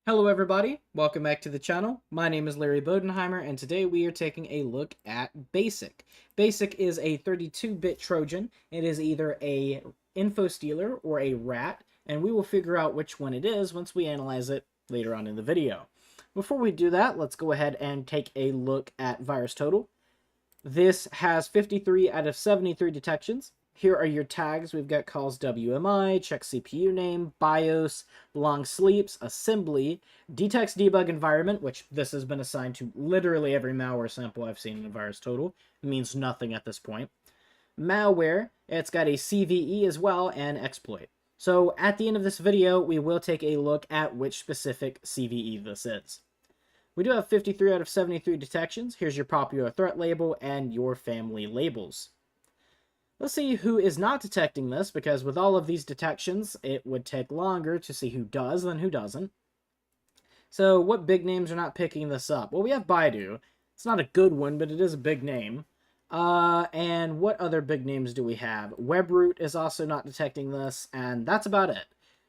Hello everybody, welcome back to the channel. My name is Larry Bodenheimer and today we are taking a look at Basic. Basic is a 32-bit Trojan. It is either a info stealer or a rat, and we will figure out which one it is once we analyze it later on in the video. Before we do that, let's go ahead and take a look at virus total. This has 53 out of 73 detections. Here are your tags. We've got calls WMI, check CPU name, BIOS, long sleeps, assembly, detects debug environment, which this has been assigned to literally every malware sample I've seen in virus total. It means nothing at this point. Malware, it's got a CVE as well, and exploit. So at the end of this video, we will take a look at which specific CVE this is. We do have 53 out of 73 detections. Here's your popular threat label and your family labels. Let's see who is not detecting this, because with all of these detections, it would take longer to see who does than who doesn't. So what big names are not picking this up? Well, we have Baidu. It's not a good one, but it is a big name. And what other big names do we have? Webroot is also not detecting this, and that's about it.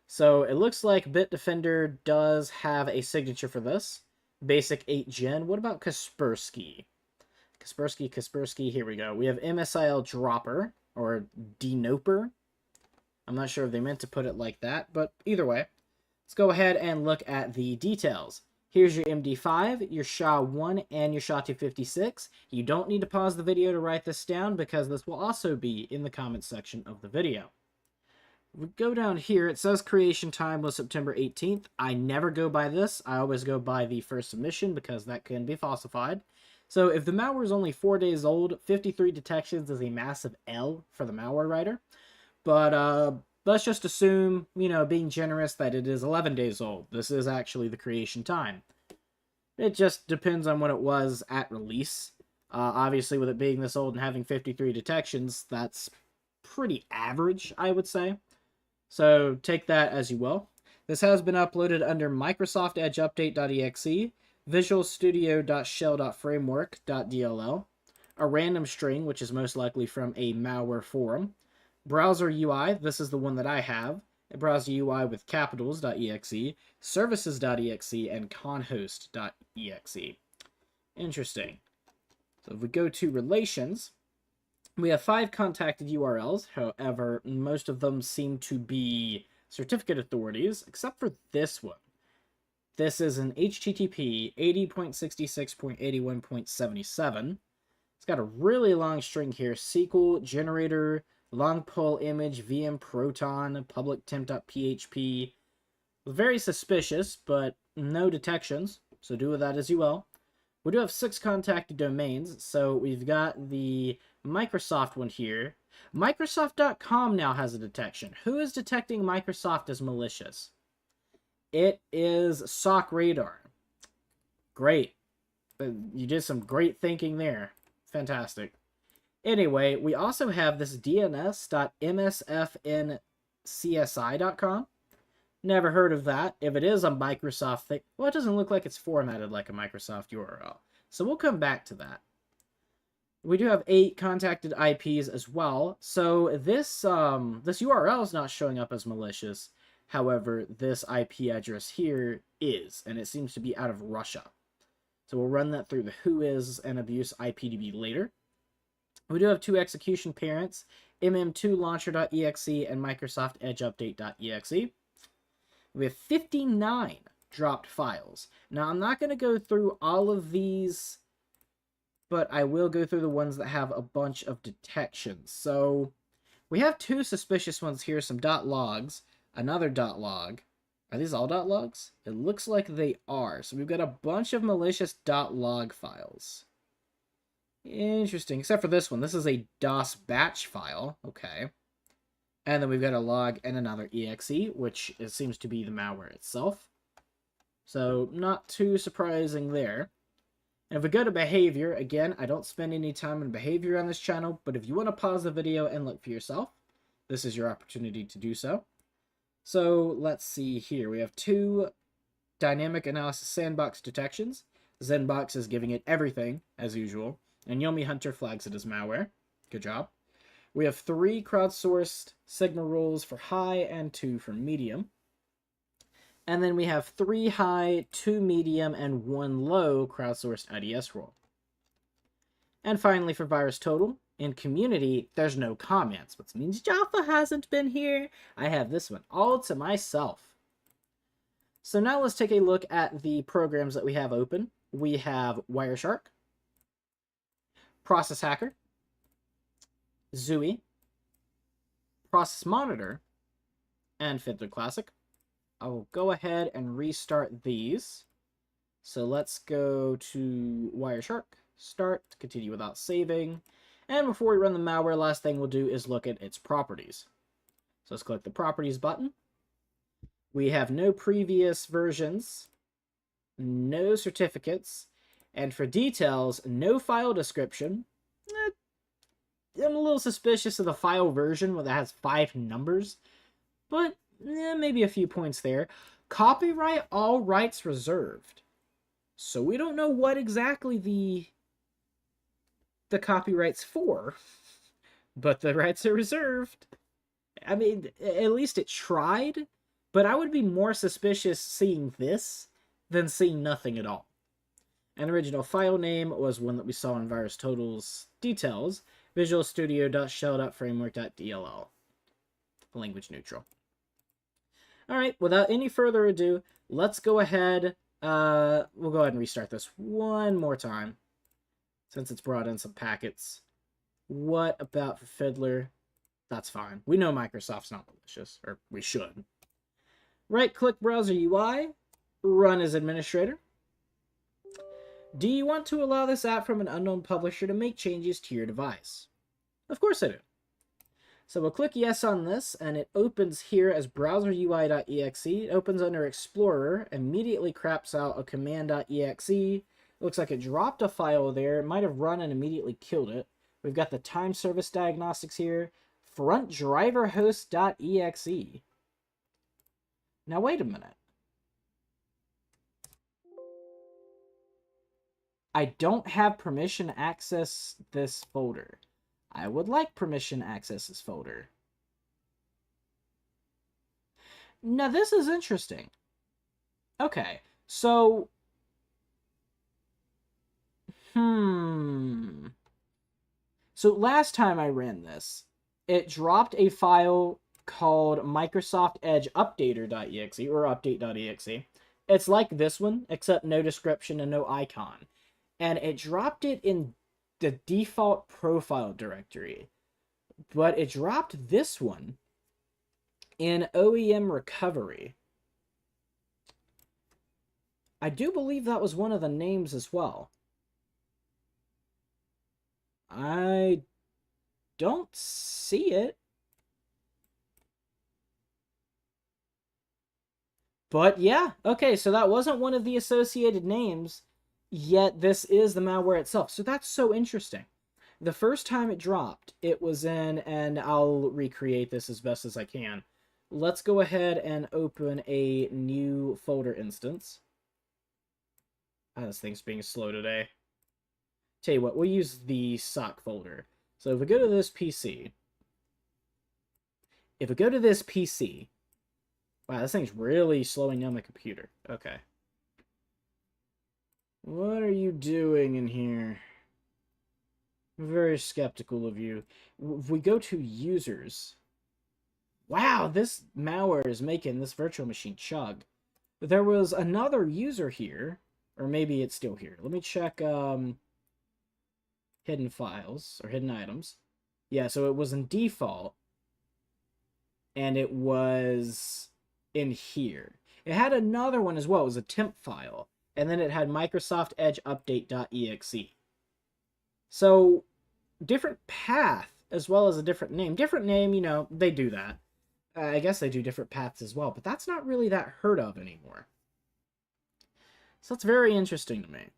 So it looks like Bitdefender does have a signature for this. Basic 8 Gen. What about Kaspersky? Kaspersky, here we go. We have MSIL Dropper, or Denoper. I'm not sure if they meant to put it like that, but either way. Let's go ahead and look at the details. Here's your MD5, your SHA-1, and your SHA-256. You don't need to pause the video to write this down, because this will also be in the comments section of the video. We go down here, it says creation time was September 18th. I never go by this. I always go by the first submission because that can be falsified. So if the malware is only 4 days old, 53 detections is a massive L for the malware writer. But let's just assume, being generous, that it is 11 days old. This is actually the creation time. It just depends on when it was at release. Obviously, with it being this old and having 53 detections, that's pretty average, I would say. So take that as you will. This has been uploaded under Microsoft Edge Update.exe, Visual Studio.shell.framework.dll, a random string, which is most likely from a malware forum, browser UI, this is the one that I have, a browser UI with capitals.exe, services.exe, and conhost.exe. Interesting. So if we go to relations, we have 5 contacted URLs. However, most of them seem to be certificate authorities, except for this one. This is an HTTP 80.66.81.77. It's got a really long string here. SQL, generator, long poll image, VM Proton, public temp.php. Very suspicious, but no detections, so do with that as you will. We do have 6 contacted domains, so we've got the Microsoft one here. Microsoft.com now has a detection. Who is detecting Microsoft as malicious? It is SOC Radar. Great. You did some great thinking there. Fantastic. Anyway, we also have this dns.msfncsi.com. Never heard of that. If it is a Microsoft thing, well, it doesn't look like it's formatted like a Microsoft URL. So we'll come back to that. We do have 8 contacted IPs as well. So this URL is not showing up as malicious. However, this IP address here is, and it seems to be out of Russia. So we'll run that through the Whois and Abuse IPDB later. We do have 2 execution parents, mm2launcher.exe and Microsoft Edge Update.exe. We have 59 dropped files. Now, I'm not going to go through all of these, but I will go through the ones that have a bunch of detections. So we have 2 suspicious ones here, some .logs, another .log. Are these all .logs? It looks like they are. So we've got a bunch of malicious .log files. Interesting, except for this one. This is a DOS batch file. Okay. And then we've got a log and another exe, which seems to be the malware itself. So not too surprising there. And if we go to behavior, again, I don't spend any time on behavior on this channel, but if you want to pause the video and look for yourself, this is your opportunity to do so. So let's see here. We have 2 dynamic analysis sandbox detections. Zenbox is giving it everything, as usual, and Yomi Hunter flags it as malware. Good job. We have 3 crowdsourced Sigma rules for high and 2 for medium. And then we have 3 high, 2 medium, and 1 low crowdsourced IDS role. And finally, for virus total, in community, there's no comments, which means Jaffa hasn't been here. I have this one all to myself. So now let's take a look at the programs that we have open. We have Wireshark, Process Hacker, Zooey, Process Monitor, and Fiddler Classic. I'll go ahead and restart these. So let's go to Wireshark, start, continue without saving. And before we run the malware, last thing we'll do is look at its properties. So let's click the Properties button. We have no previous versions, no certificates, and for details, no file description. I'm a little suspicious of the file version that has 5 numbers, but maybe a few points there. Copyright, all rights reserved. So we don't know what exactly the copyright's for, but the rights are reserved. I mean, at least it tried, but I would be more suspicious seeing this than seeing nothing at all. An original file name was one that we saw in Virus Total's details, Visual Studio.shell.framework.dll. Language neutral. Alright, without any further ado, let's go ahead. We'll go ahead and restart this one more time, since it's brought in some packets. What about for Fiddler? That's fine. We know Microsoft's not malicious, or we should. Right-click Browser UI, run as administrator. Do you want to allow this app from an unknown publisher to make changes to your device? Of course I do. So we'll click yes on this, and it opens here as browserui.exe. It opens under Explorer, immediately craps out a command.exe. Looks like it dropped a file there. It might have run and immediately killed it. We've got the time service diagnostics here. Front driver host.exe. Now wait a minute. I don't have permission to access this folder. I would like permission to access this folder. Now this is interesting. Okay, so... So last time I ran this, it dropped a file called Microsoft Edge Updater.exe or update.exe. It's like this one, except no description and no icon. And it dropped it in the default profile directory. But it dropped this one in OEM recovery. I do believe that was one of the names as well. I don't see it. But yeah, okay, so that wasn't one of the associated names, yet this is the malware itself. So that's so interesting. The first time it dropped, it was in, and I'll recreate this as best as I can. Let's go ahead and open a new folder instance. This thing's being slow today. Tell you what, we'll use the sock folder. So if we go to this PC, wow, this thing's really slowing down my computer. Okay. What are you doing in here? I'm very skeptical of you. If we go to users, wow, this malware is making this virtual machine chug. There was another user here, or maybe it's still here. Let me check hidden files or hidden items. Yeah, so it was in default, and it was in here. It had another one as well. It was a temp file, and then it had Microsoft Edge Update.exe. So, different path as well as a different name. Different name, you know, they do that. I guess they do different paths as well, but that's not really that heard of anymore. So that's very interesting to me.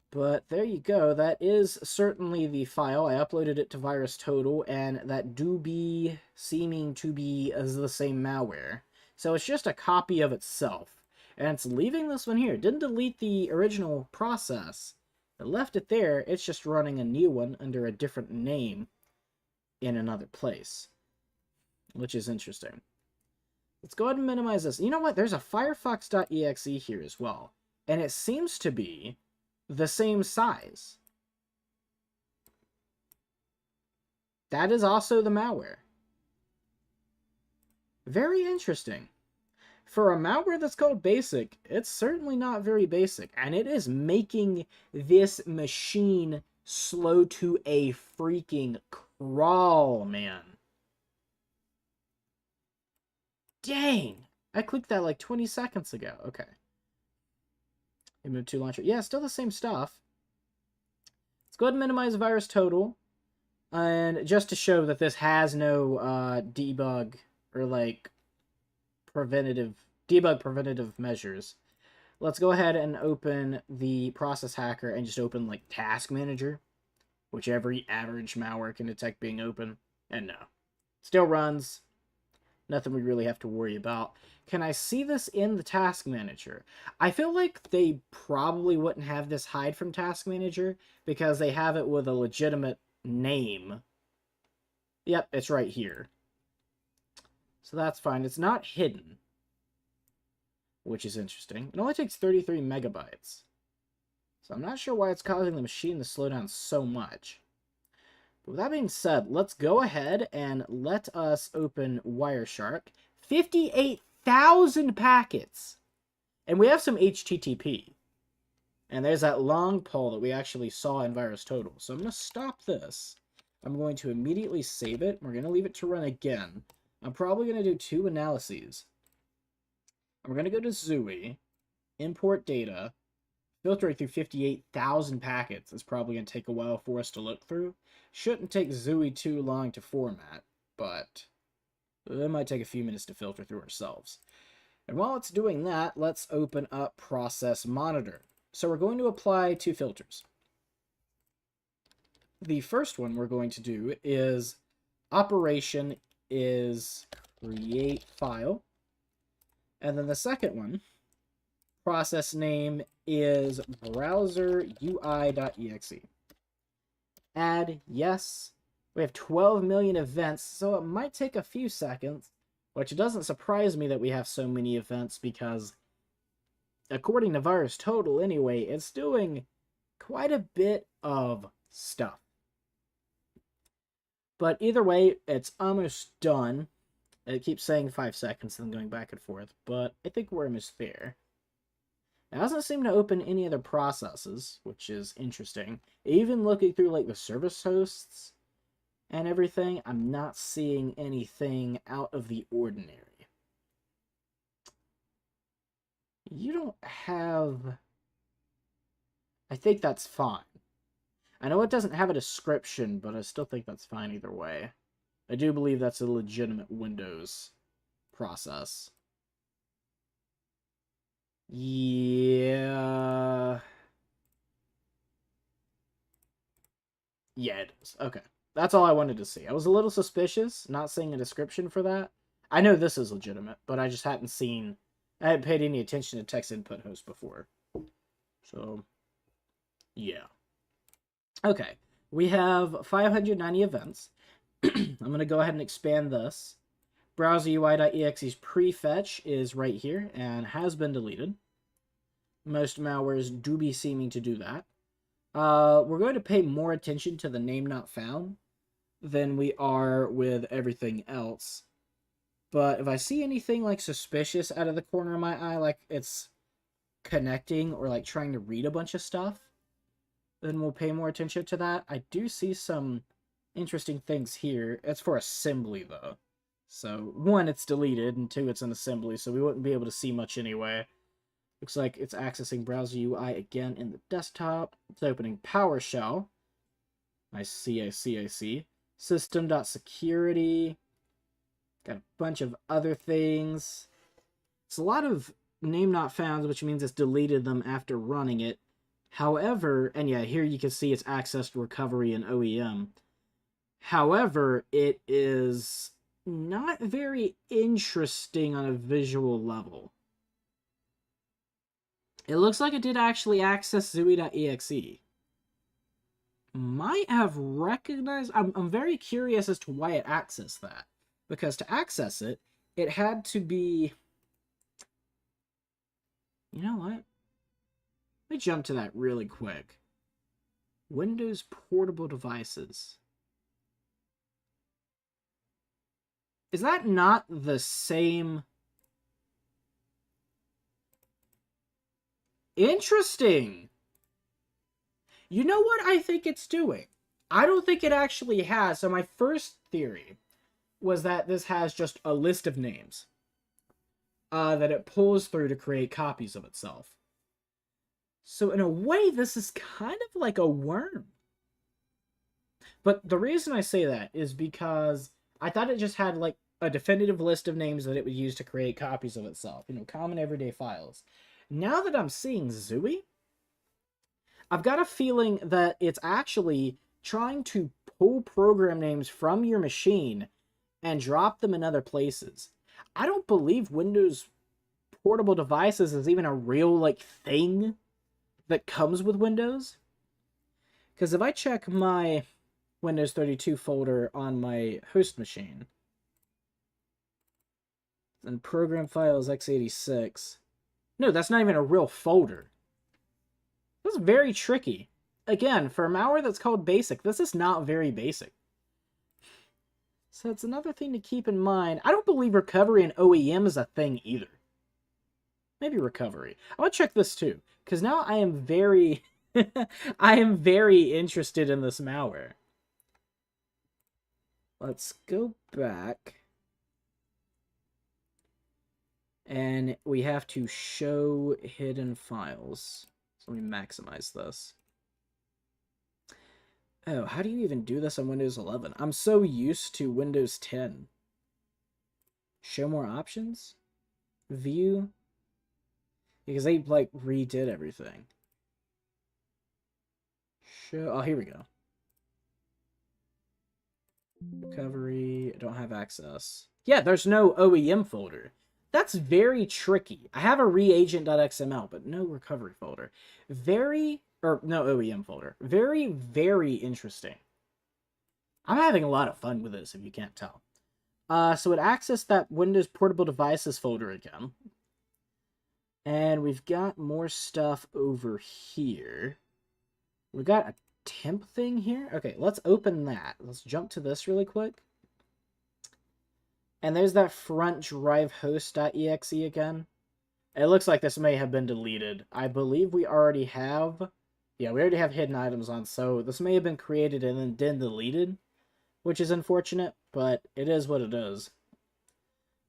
But there you go. That is certainly the file. I uploaded it to VirusTotal, and that do be seeming to be as the same malware. So it's just a copy of itself. And it's leaving this one here. It didn't delete the original process. It left it there. It's just running a new one under a different name in another place, which is interesting. Let's go ahead and minimize this. You know what? There's a Firefox.exe here as well. And it seems to be the same size. That is also the malware. Very interesting. For a malware that's called basic, it's certainly not very basic. And it is making this machine slow to a freaking crawl, man. Dang! I clicked that like 20 seconds ago. Okay. Move to launcher. Yeah, still the same stuff. Let's go ahead and minimize virus total. And just to show that this has no debug or like debug preventative measures, let's go ahead and open the process hacker and just open like task manager, which every average malware can detect being open. And no, still runs. Nothing we really have to worry about. Can I see this in the task manager? I feel like they probably wouldn't have this hide from task manager because they have it with a legitimate name. Yep, it's right here. So that's fine. It's not hidden, which is interesting. It only takes 33 megabytes. So I'm not sure why it's causing the machine to slow down so much. But with that being said, let's go ahead and let us open Wireshark. 58,000 packets! And we have some HTTP. And there's that long poll that we actually saw in Virus Total. So I'm going to stop this. I'm going to immediately save it. We're going to leave it to run again. I'm probably going to do 2 analyses. We're going to go to Zooey, import data, filtering through 58,000 packets is probably going to take a while for us to look through. Shouldn't take Zooey too long to format, but it might take a few minutes to filter through ourselves. And while it's doing that, let's open up Process Monitor. So we're going to apply 2 filters. The first one we're going to do is operation is create file. And then the second one, process name is browser UI.exe. Add yes. We have 12 million events, so it might take a few seconds, which doesn't surprise me that we have so many events because according to Virus Total anyway, it's doing quite a bit of stuff. But either way, it's almost done. It keeps saying 5 seconds and then going back and forth, but I think we're almost there. It doesn't seem to open any other processes, which is interesting. Even looking through like the service hosts and everything, I'm not seeing anything out of the ordinary. You don't have... I think that's fine. I know it doesn't have a description, but I still think that's fine either way. I do believe that's a legitimate Windows process. Yeah. Yeah, it is. Okay. That's all I wanted to see. I was a little suspicious, not seeing a description for that. I know this is legitimate, but I just hadn't seen... I hadn't paid any attention to text input host before. So, yeah. Okay. We have 590 events. I'm going to go ahead and expand this. Browser UI.exe's prefetch is right here and has been deleted. Most malwares do be seeming to do that. We're going to pay more attention to the name not found than we are with everything else. But if I see anything like suspicious out of the corner of my eye, like it's connecting or like trying to read a bunch of stuff, then we'll pay more attention to that. I do see some interesting things here. It's for assembly though. So 1, it's deleted, and 2, it's an assembly, so we wouldn't be able to see much anyway. Looks like it's accessing browser UI again in the desktop. It's opening PowerShell. I see. System.security. Got a bunch of other things. It's a lot of name not found, which means it's deleted them after running it. However, and yeah, here you can see it's accessed recovery and OEM. However, it is not very interesting on a visual level. It looks like it did actually access Zooey.exe. Might have recognized... I'm very curious as to why it accessed that. Because to access it, it had to be... You know what? Let me jump to that really quick. Windows portable devices. Is that not the same? Interesting. You know what I think it's doing? I don't think it actually has. So my first theory was that this has just a list of names that it pulls through to create copies of itself. So in a way, this is kind of like a worm. But the reason I say that is because I thought it just had like a definitive list of names that it would use to create copies of itself. You know, common everyday files. Now that I'm seeing Zooey, I've got a feeling that it's actually trying to pull program names from your machine and drop them in other places. I don't believe Windows portable devices is even a real like thing that comes with Windows. Because if I check my Windows 32 folder on my host machine, and program files x86, no, that's not even a real folder. That's very tricky. Again, for a malware that's called basic, this is not very basic. So it's another thing to keep in mind. I don't believe recovery and OEM is a thing either. Maybe recovery. I want to check this too, because now I am very, I am very interested in this malware. Let's go back. And we have to show hidden files. So let me maximize this. Oh, how do you even do this on Windows 11? I'm so used to Windows 10. Show more options? View? Because they, like, redid everything. Show... Oh, here we go. Recovery. I don't have access. Yeah, there's no OEM folder. That's very tricky. I have a reagent.xml, but no recovery folder. Or no OEM folder. Very, very interesting. I'm having a lot of fun with this, if you can't tell. So it accessed that Windows Portable Devices folder again. And we've got more stuff over here. We got a temp thing here. Okay, let's open that. Let's jump to this really quick. And there's that front drive host.exe again. It looks like this may have been deleted. I believe we already have... Yeah, we already have hidden items on, so this may have been created and then deleted, which is unfortunate, but it is what it is.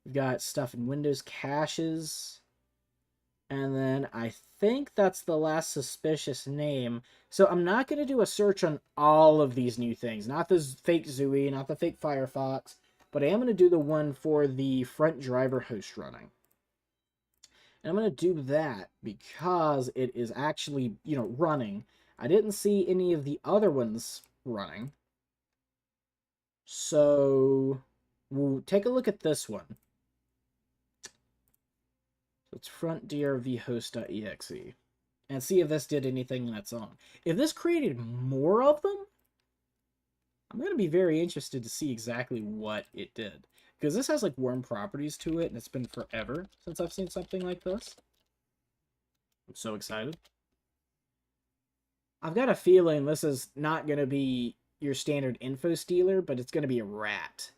We've got stuff in Windows caches, and then I think that's the last suspicious name. So I'm not going to do a search on all of these new things, not the fake Zooey, not the fake Firefox, but I am going to do the one for the front driver host running. And I'm going to do that because it is actually, you know, running. I didn't see any of the other ones running. So we'll take a look at this one. So it's front drv host.exe. And see if this did anything on its own. If this created more of them, I'm going to be very interested to see exactly what it did. Because this has, like, worm properties to it, and it's been forever since I've seen something like this. I'm so excited. I've got a feeling this is not going to be your standard info stealer, but it's going to be a rat.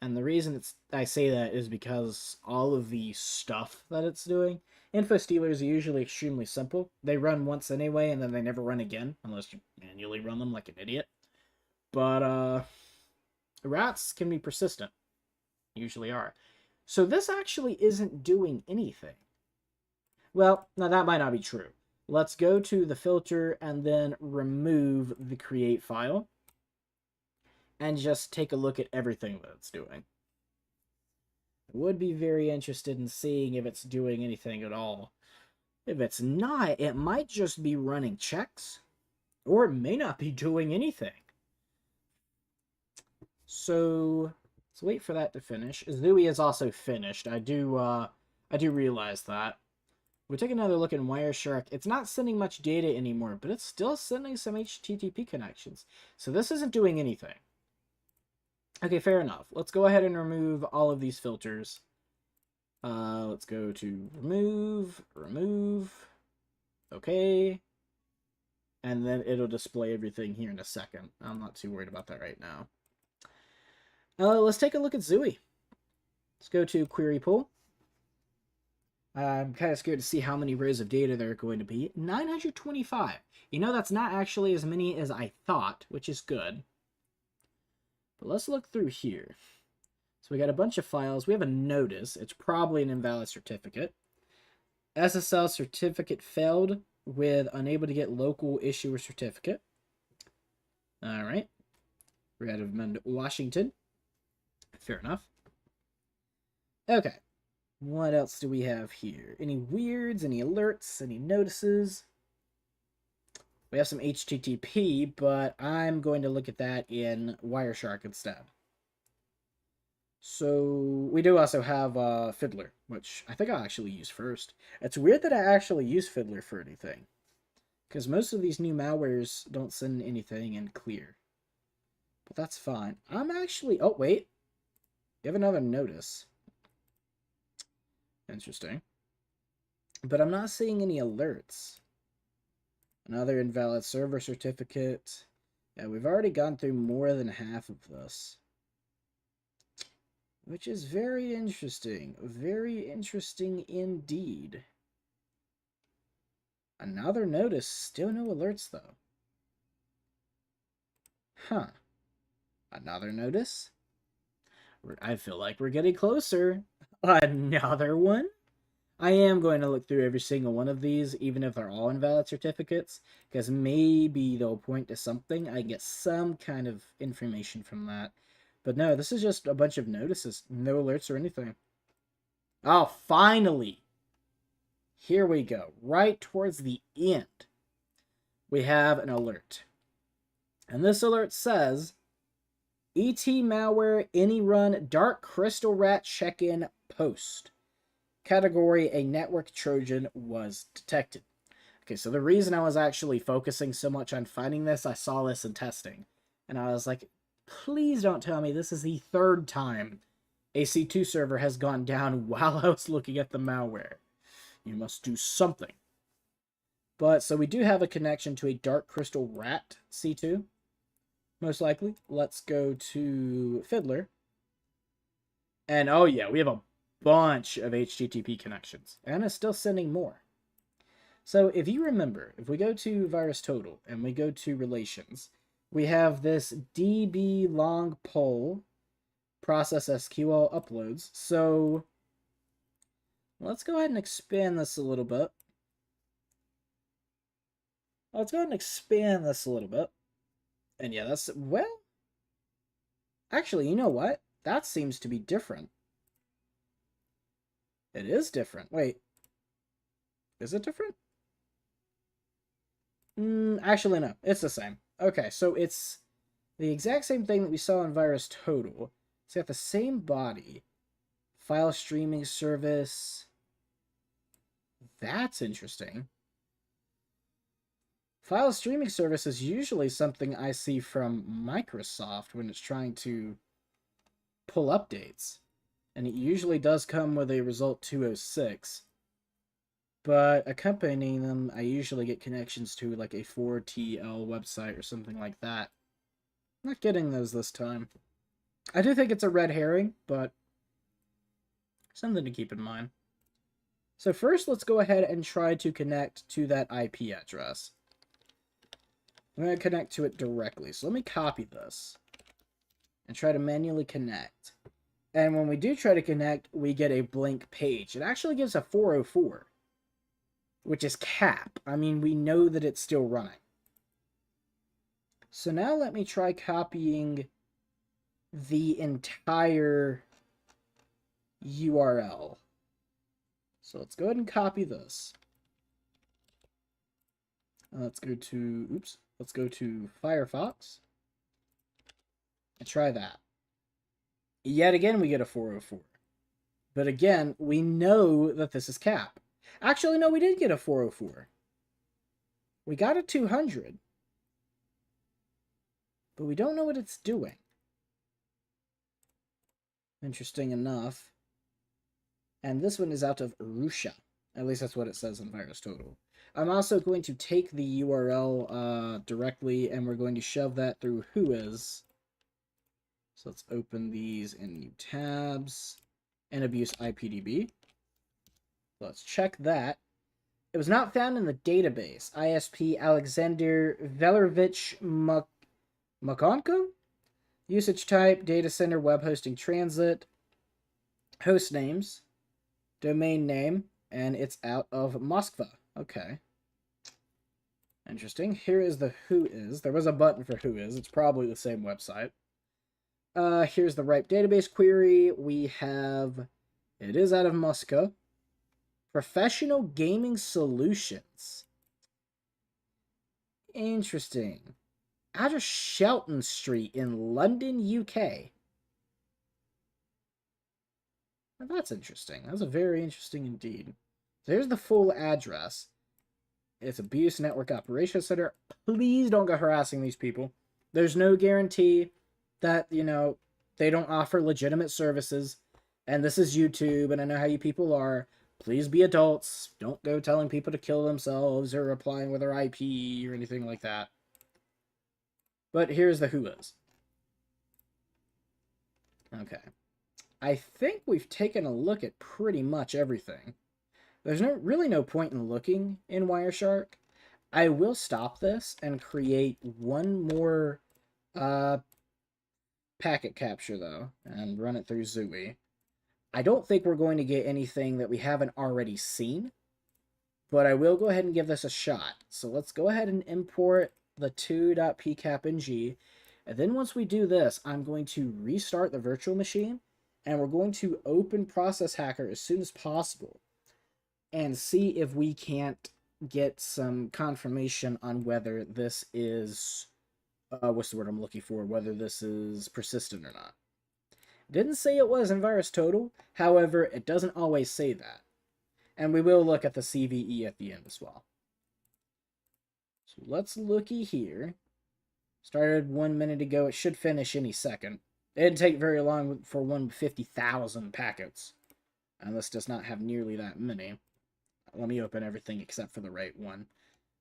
And the reason I say that is because all of the stuff that it's doing, info stealers are usually extremely simple. They run once anyway, and then they never run again, unless you manually run them like an idiot. But, rats can be persistent. Usually are. So this actually isn't doing anything. Well, now that might not be true. Let's go to the filter and then remove the create file. And just take a look at everything that it's doing. I would be very interested in seeing if it's doing anything at all. If it's not, it might just be running checks. Or it may not be doing anything. So... let's wait for that to finish. Zooey is also finished. I do realize that. We take another look in Wireshark. It's not sending much data anymore, but it's still sending some HTTP connections. So this isn't doing anything. Okay, fair enough. Let's go ahead and remove all of these filters. Let's go to remove. Okay. And then it'll display everything here in a second. I'm not too worried about that right now. Let's take a look at Zooey. Let's go to query pool. I'm kind of scared to see how many rows of data there are going to be. 925. You know, that's not actually as many as I thought, which is good. But let's look through here. So we got a bunch of files. We have a notice. It's probably an invalid certificate. SSL certificate failed with unable to get local issuer certificate. All right. Redmond, Washington. Fair enough. Okay. What else do we have here? Any weirds, any alerts, any notices? We have some HTTP, but I'm going to look at that in Wireshark instead. So we do also have Fiddler, which I think I'll actually use first. It's weird that I actually use Fiddler for anything, because most of these new malwares don't send anything in clear. But that's fine. I'm actually... Oh, wait. You have another notice. Interesting. But I'm not seeing any alerts. Another invalid server certificate. Yeah, we've already gone through more than half of this. Which is very interesting. Very interesting indeed. Another notice. Still no alerts, though. Huh. Another notice? I feel like we're getting closer. Another one? I am going to look through every single one of these, even if they're all invalid certificates, because maybe they'll point to something. I get some kind of information from that. But no, this is just a bunch of notices. No alerts or anything. Oh, finally! Here we go. Right towards the end, we have an alert. And this alert says, ET malware any run dark crystal rat check-in post. Category, a network Trojan was detected. Okay, so the reason I was actually focusing so much on finding this, I saw this in testing. And I was like, please don't tell me this is the third time a C2 server has gone down while I was looking at the malware. You must do something. But, so we do have a connection to a dark crystal rat C2. Most likely. Let's go to Fiddler. And, oh yeah, we have a bunch of HTTP connections. And it's still sending more. So if you remember, if we go to VirusTotal and we go to Relations, we have this DB long poll process SQL uploads. So let's go ahead and expand this a little bit. And yeah, that's, well, actually, you know what? That seems to be different. It is different. Wait. Is it different? Actually, no. It's the same. Okay, so it's the exact same thing that we saw in VirusTotal. It's got the same body. File streaming service. That's interesting. File streaming service is usually something I see from Microsoft when it's trying to pull updates. And it usually does come with a result 206. But accompanying them, I usually get connections to like a 4TL website or something like that. Not getting those this time. I do think it's a red herring, but something to keep in mind. So first, let's go ahead and try to connect to that IP address. I'm going to connect to it directly. So let me copy this and try to manually connect. And when we do try to connect, we get a blank page. It actually gives a 404, which is cap. I mean, we know that it's still running. So now let me try copying the entire URL. So let's go ahead and copy this. Let's go to Firefox and try that. Yet again, we get a 404. But again, we know that this is cap. Actually, no, we did get a 404. We got a 200. But we don't know what it's doing. Interesting enough. And this one is out of Russia. At least that's what it says in VirusTotal. I'm also going to take the URL directly, and we're going to shove that through Whois. So let's open these in new tabs. And abuse IPDB. Let's check that. It was not found in the database. ISP Alexander Velerovich Makonko? Usage type, data center, web hosting transit, host names, domain name, and it's out of Moskva. Okay. Interesting. Here is the Whois. There was a button for Whois. It's probably the same website. Here's the RIPE database query. We have, it is out of Moscow. Professional Gaming Solutions. Interesting. Out of Shelton Street in London, UK. Now that's interesting. That's a very interesting indeed. There's the full address. It's Abuse Network Operations Center. Please don't go harassing these people. There's no guarantee that, you know, they don't offer legitimate services. And this is YouTube, and I know how you people are. Please be adults. Don't go telling people to kill themselves or replying with their IP or anything like that. But here's the Whois. Okay. I think we've taken a look at pretty much everything. There's really no point in looking in Wireshark. I will stop this and create one more packet capture, though, and run it through Zooey. I don't think we're going to get anything that we haven't already seen, but I will go ahead and give this a shot. So let's go ahead and import the 2.pcapng, and then once we do this, I'm going to restart the virtual machine, and we're going to open Process Hacker as soon as possible and see if we can't get some confirmation on whether this is, what's the word I'm looking for, whether this is persistent or not. Didn't say it was in VirusTotal, however, it doesn't always say that. And we will look at the CVE at the end as well. So let's looky here. Started 1 minute ago, it should finish any second. It didn't take very long for 150,000 packets. And this does not have nearly that many. Let me open everything except for the right one.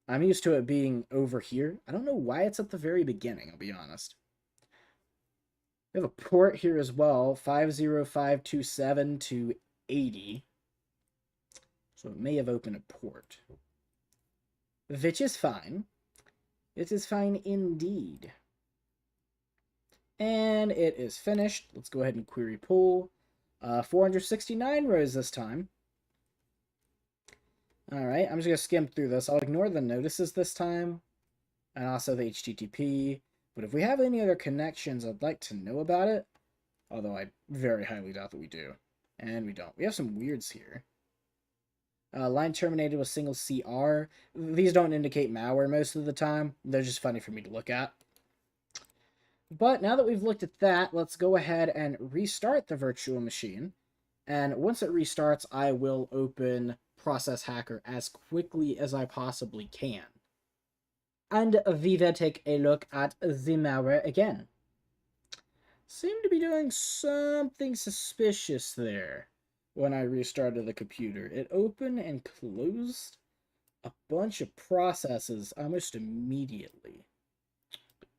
I'm used to it being over here. I don't know why it's at the very beginning, I'll be honest. We have a port here as well, 50527 to 80. So it may have opened a port. Which is fine. It is fine indeed. And it is finished. Let's go ahead and query pull. 469 rows this time. Alright, I'm just going to skim through this. I'll ignore the notices this time. And also the HTTP. But if we have any other connections, I'd like to know about it. Although I very highly doubt that we do. And we don't. We have some weirds here. Line terminated with single CR. These don't indicate malware most of the time. They're just funny for me to look at. But now that we've looked at that, let's go ahead and restart the virtual machine. And once it restarts, I will open Process Hacker as quickly as I possibly can. And we will take a look at the malware again. Seemed to be doing something suspicious there when I restarted the computer. It opened and closed a bunch of processes almost immediately.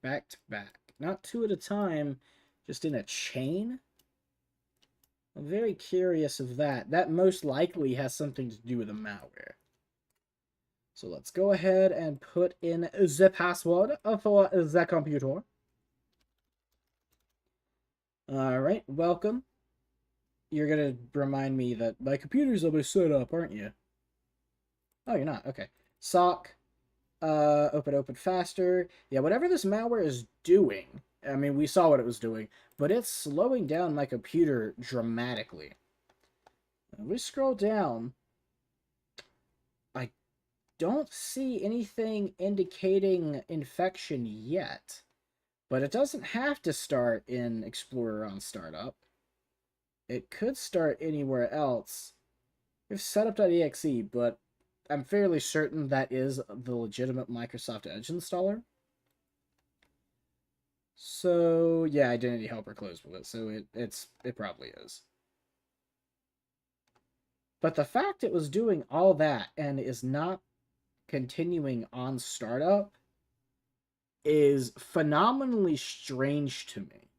Back to back. Not two at a time, just in a chain. I'm very curious of that. That most likely has something to do with the malware. So let's go ahead and put in the password for the computer. Alright, welcome. You're going to remind me that my computer's almost set up, aren't you? Oh, you're not. Okay. Sock. Open faster. Yeah, whatever this malware is doing, I mean, we saw what it was doing, but it's slowing down my computer dramatically. If we scroll down, I don't see anything indicating infection yet, but it doesn't have to start in Explorer on startup. It could start anywhere else. We have setup.exe, but I'm fairly certain that is the legitimate Microsoft Edge installer. So yeah, identity helper closed with it, so it probably is. But the fact it was doing all that and is not continuing on startup is phenomenally strange to me.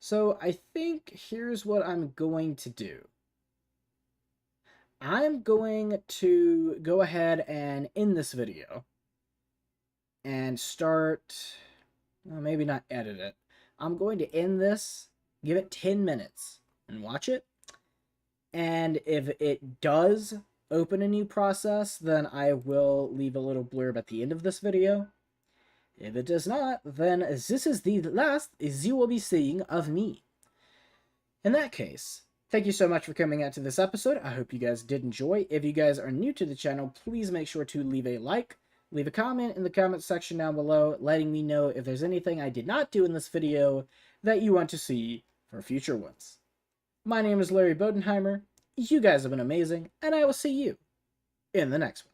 So I think here's what I'm going to do. I'm going to go ahead and end this video and start, well, maybe not edit it. I'm going to end this, give it 10 minutes and watch it. And if it does open a new process, then I will leave a little blurb at the end of this video. If it does not, then this is the last you will be seeing of me. In that case, thank you so much for coming out to this episode. I hope you guys did enjoy. If you guys are new to the channel, please make sure to leave a like, leave a comment in the comment section down below, letting me know if there's anything I did not do in this video that you want to see for future ones. My name is Larry Bodenheimer. You guys have been amazing, and I will see you in the next one.